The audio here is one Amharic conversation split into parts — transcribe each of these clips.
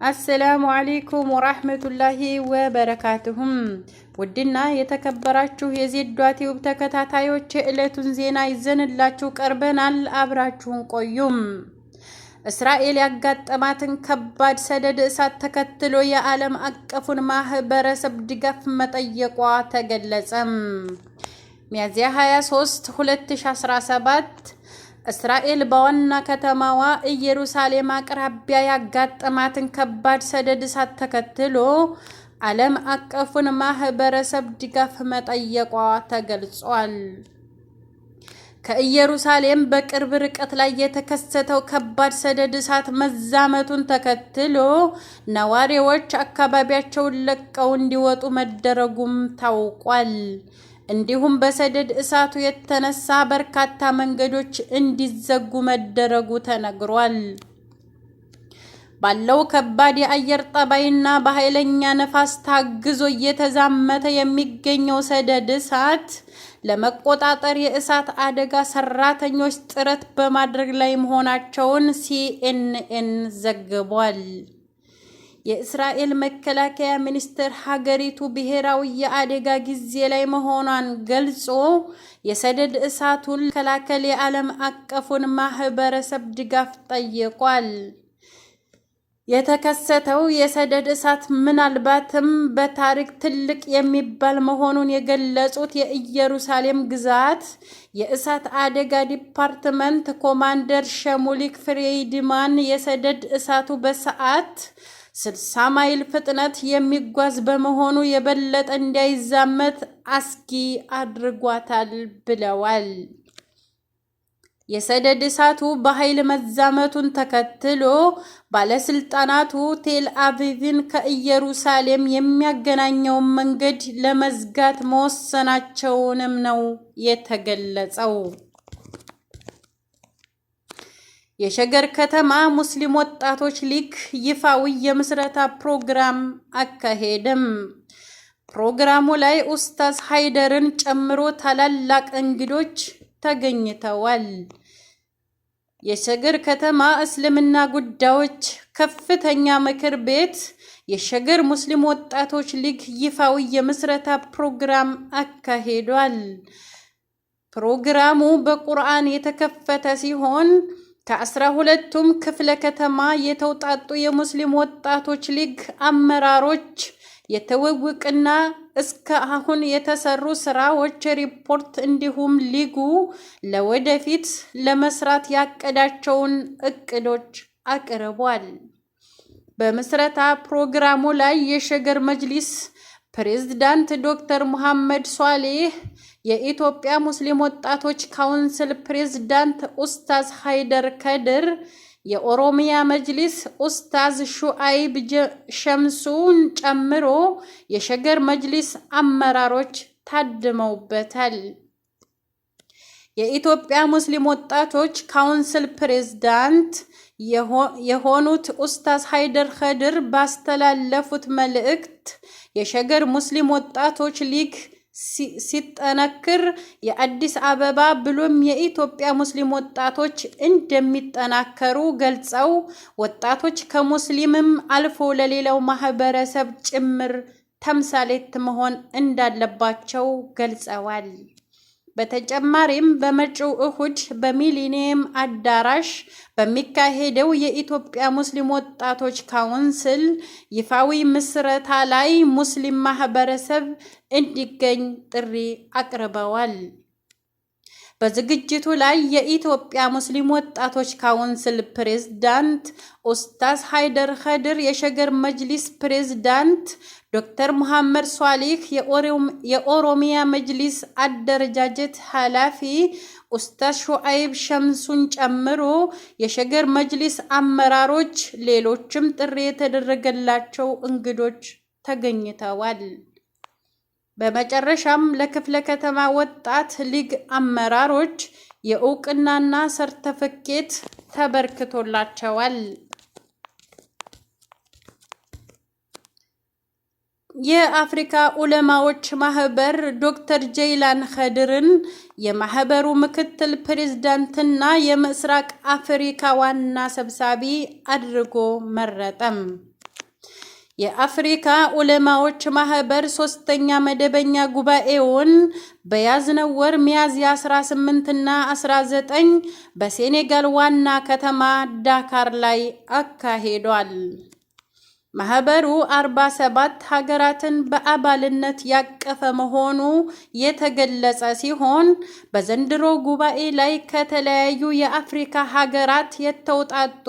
አሰላሙ አለይኩም ወራህመቱላሂ ወበረካቱሁም ውድና የተከበራችሁ የዜዷ ቲዩብ ተከታታዮች የዕለቱን ዜና ይዘንላችሁ ቀርበናል። አብራችሁን ቆዩም። እስራኤል ያጋጠማትን ከባድ ሰደድ እሳት ተከትሎ የዓለም አቀፉን ማህበረሰብ ድጋፍ መጠየቋ ተገለጸ። ሚያዝያ 23 2017 እስራኤል በዋና ከተማዋ ኢየሩሳሌም አቅራቢያ ያጋጠማትን ከባድ ሰደድ እሳት ተከትሎ ዓለም አቀፉን ማህበረሰብ ድጋፍ መጠየቋ ተገልጿል። ከኢየሩሳሌም በቅርብ ርቀት ላይ የተከሰተው ከባድ ሰደድ እሳት መዛመቱን ተከትሎ ነዋሪዎች አካባቢያቸውን ለቀው እንዲወጡ መደረጉም ታውቋል። እንዲሁም በሰደድ እሳቱ የተነሳ በርካታ መንገዶች እንዲዘጉ መደረጉ ተነግሯል። ባለው ከባድ የአየር ጠባይና በኃይለኛ ነፋስ ታግዞ እየተዛመተ የሚገኘው ሰደድ እሳት ለመቆጣጠር የእሳት አደጋ ሰራተኞች ጥረት በማድረግ ላይ መሆናቸውን ሲኤንኤን ዘግቧል። የእስራኤል መከላከያ ሚኒስቴር ሀገሪቱ ብሔራዊ የአደጋ ጊዜ ላይ መሆኗን ገልጾ የሰደድ እሳቱን ለመከላከል የዓለም አቀፉን ማህበረሰብ ድጋፍ ጠይቋል። የተከሰተው የሰደድ እሳት ምናልባትም በታሪክ ትልቅ የሚባል መሆኑን የገለጹት የኢየሩሳሌም ግዛት የእሳት አደጋ ዲፓርትመንት ኮማንደር ሸሙሊክ ፍሬይድማን የሰደድ እሳቱ በሰዓት 60 ማይል ፍጥነት የሚጓዝ በመሆኑ የበለጠ እንዳይዛመት አስጊ አድርጓታል ብለዋል። የሰደድ እሳቱ በኃይል መዛመቱን ተከትሎ ባለስልጣናቱ ቴል አቪቭን ከኢየሩሳሌም የሚያገናኘውን መንገድ ለመዝጋት መወሰናቸውንም ነው የተገለጸው። የሸገር ከተማ ሙስሊም ወጣቶች ሊግ ይፋዊ የምስረታ ፕሮግራም አካሄደም። ፕሮግራሙ ላይ ኡስታዝ ሃይደርን ጨምሮ ታላላቅ እንግዶች ተገኝተዋል። የሸገር ከተማ እስልምና ጉዳዮች ከፍተኛ ምክር ቤት የሸገር ሙስሊም ወጣቶች ሊግ ይፋዊ የምስረታ ፕሮግራም አካሄዷል። ፕሮግራሙ በቁርአን የተከፈተ ሲሆን ከ12ቱም ክፍለ ከተማ የተውጣጡ የሙስሊም ወጣቶች ሊግ አመራሮች የተወውቅና እስከ አሁን የተሰሩ ስራዎች ሪፖርት እንዲሁም ሊጉ ለወደፊት ለመስራት ያቀዳቸውን እቅዶች አቅርቧል። በምስረታ ፕሮግራሙ ላይ የሸገር መጅሊስ ፕሬዝዳንት ዶክተር ሙሐመድ ሷሊህ፣ የኢትዮጵያ ሙስሊም ወጣቶች ካውንስል ፕሬዝዳንት ኡስታዝ ሃይደር ከድር፣ የኦሮሚያ መጅሊስ ኡስታዝ ሹአይብ ሸምሱን ጨምሮ የሸገር መጅሊስ አመራሮች ታድመውበታል። የኢትዮጵያ ሙስሊም ወጣቶች ካውንስል ፕሬዝዳንት የሆኑት ኡስታዝ ሃይደር ከድር ባስተላለፉት መልእክት የሸገር ሙስሊም ወጣቶች ሊግ ሲጠነክር የአዲስ አበባ ብሎም የኢትዮጵያ ሙስሊም ወጣቶች እንደሚጠናከሩ ገልጸው ወጣቶች ከሙስሊምም አልፎ ለሌላው ማህበረሰብ ጭምር ተምሳሌት መሆን እንዳለባቸው ገልጸዋል። በተጨማሪም በመጪው እሁድ በሚሊኒየም አዳራሽ በሚካሄደው የኢትዮጵያ ሙስሊም ወጣቶች ካውንስል ይፋዊ ምስረታ ላይ ሙስሊም ማህበረሰብ እንዲገኝ ጥሪ አቅርበዋል። በዝግጅቱ ላይ የኢትዮጵያ ሙስሊም ወጣቶች ካውንስል ፕሬዝዳንት ኡስታዝ ሃይደር ከድር፣ የሸገር መጅሊስ ፕሬዝዳንት ዶክተር ሙሐመድ ሷሊህ፣ የኦሮሚያ መጅሊስ አደረጃጀት ኃላፊ ኡስታዝ ሹአይብ ሸምሱን ጨምሮ የሸገር መጅሊስ አመራሮች፣ ሌሎችም ጥሪ የተደረገላቸው እንግዶች ተገኝተዋል። በመጨረሻም ለክፍለ ከተማ ወጣት ሊግ አመራሮች የእውቅናና ሰርተፍኬት ተበርክቶላቸዋል። የአፍሪካ ዑለማዎች ማህበር ዶክተር ጀይላን ከድርን የማህበሩ ምክትል ፕሬዝዳንትና የምስራቅ አፍሪካ ዋና ሰብሳቢ አድርጎ መረጠም። የአፍሪካ ዑለማዎች ማህበር ሶስተኛ መደበኛ ጉባኤውን በያዝነው ወር ሚያዝያ 18 እና 19 በሴኔጋል ዋና ከተማ ዳካር ላይ አካሂዷል። ማህበሩ 47 ሀገራትን በአባልነት ያቀፈ መሆኑ የተገለጸ ሲሆን በዘንድሮ ጉባኤ ላይ ከተለያዩ የአፍሪካ ሀገራት የተውጣጡ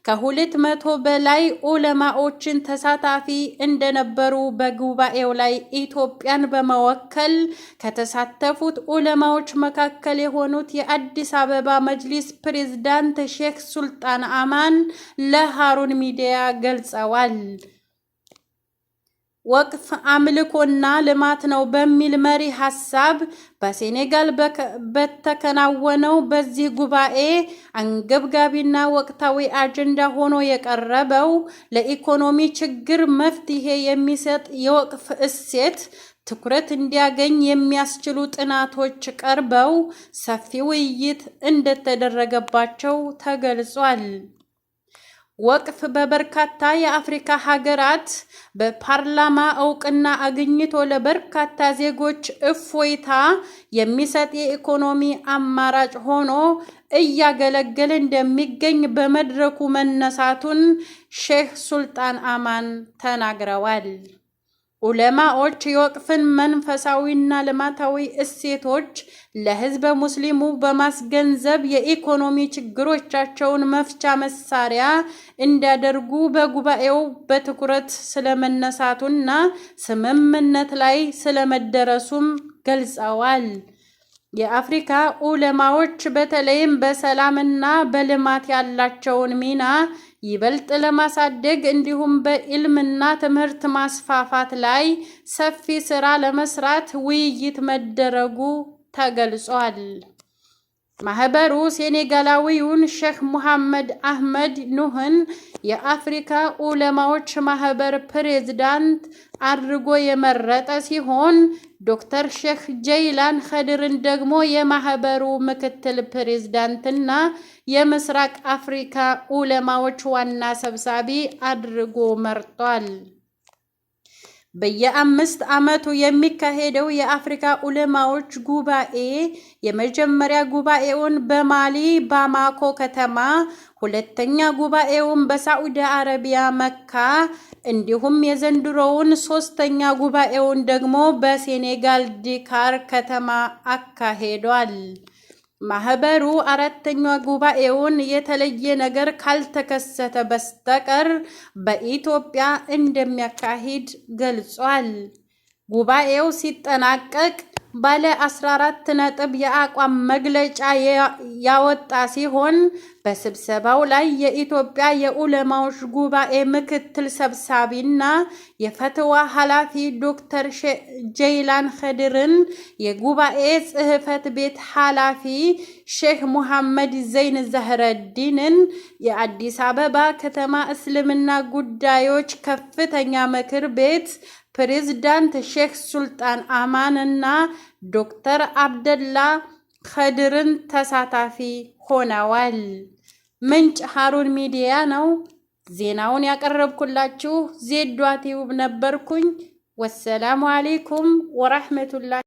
ከ200 በላይ ዑለማዎችን ተሳታፊ እንደነበሩ በጉባኤው ላይ ኢትዮጵያን በመወከል ከተሳተፉት ዑለማዎች መካከል የሆኑት የአዲስ አበባ መጅሊስ ፕሬዝዳንት ሼክ ሱልጣን አማን ለሃሩን ሚዲያ ገልጸዋል። ወቅፍ አምልኮና ልማት ነው በሚል መሪ ሐሳብ በሴኔጋል በተከናወነው በዚህ ጉባኤ አንገብጋቢና ወቅታዊ አጀንዳ ሆኖ የቀረበው ለኢኮኖሚ ችግር መፍትሄ የሚሰጥ የወቅፍ እሴት ትኩረት እንዲያገኝ የሚያስችሉ ጥናቶች ቀርበው ሰፊ ውይይት እንደተደረገባቸው ተገልጿል። ወቅፍ በበርካታ የአፍሪካ ሀገራት በፓርላማ እውቅና አግኝቶ ለበርካታ ዜጎች እፎይታ የሚሰጥ የኢኮኖሚ አማራጭ ሆኖ እያገለገለ እንደሚገኝ በመድረኩ መነሳቱን ሼህ ሱልጣን አማን ተናግረዋል። ዑለማዎች የወቅፍን መንፈሳዊና ልማታዊ እሴቶች ለሕዝበ ሙስሊሙ በማስገንዘብ የኢኮኖሚ ችግሮቻቸውን መፍቻ መሳሪያ እንዲያደርጉ በጉባኤው በትኩረት ስለመነሳቱና ስምምነት ላይ ስለመደረሱም ገልጸዋል። የአፍሪካ ዑለማዎች በተለይም በሰላምና በልማት ያላቸውን ሚና ይበልጥ ለማሳደግ እንዲሁም በኢልምና ትምህርት ማስፋፋት ላይ ሰፊ ስራ ለመስራት ውይይት መደረጉ ተገልጿል። ማህበሩ ሴኔጋላዊውን ሼክ ሙሐመድ አህመድ ኑህን የአፍሪካ ዑለማዎች ማህበር ፕሬዝዳንት አድርጎ የመረጠ ሲሆን ዶክተር ሼክ ጀይላን ኸድርን ደግሞ የማህበሩ ምክትል ፕሬዝዳንትና የምስራቅ አፍሪካ ዑለማዎች ዋና ሰብሳቢ አድርጎ መርጧል። በየ5 ዓመቱ የሚካሄደው የአፍሪካ ዑለማዎች ጉባኤ የመጀመሪያ ጉባኤውን በማሊ ባማኮ ከተማ፣ ሁለተኛ ጉባኤውን በሳዑዲ አረቢያ መካ እንዲሁም የዘንድሮውን ሶስተኛ ጉባኤውን ደግሞ በሴኔጋል ዳካር ከተማ አካሂዷል። ማህበሩ አራተኛ ጉባኤውን የተለየ ነገር ካልተከሰተ በስተቀር በኢትዮጵያ እንደሚያካሂድ ገልጿል። ጉባኤው ሲጠናቀቅ ባለ 14 ነጥብ የአቋም መግለጫ ያወጣ ሲሆን በስብሰባው ላይ የኢትዮጵያ የዑለማዎች ጉባኤ ምክትል ሰብሳቢና የፈትዋ ኃላፊ ዶክተር ጀይላን ኸድርን፣ የጉባኤ ጽሕፈት ቤት ኃላፊ ሼክ ሙሐመድ ዘይን ዛህረዲንን፣ የአዲስ አበባ ከተማ እስልምና ጉዳዮች ከፍተኛ ምክር ቤት ፕሬዝዳንት ሼክ ሱልጣን አማን እና ዶክተር አብደላ ኸድርን ተሳታፊ ሆነዋል። ምንጭ ሃሩን ሚዲያ ነው። ዜናውን ያቀረብኩላችሁ ዜዷ ቲዩብ ነበርኩኝ። ወሰላሙ አለይኩም ወራህመቱላሂ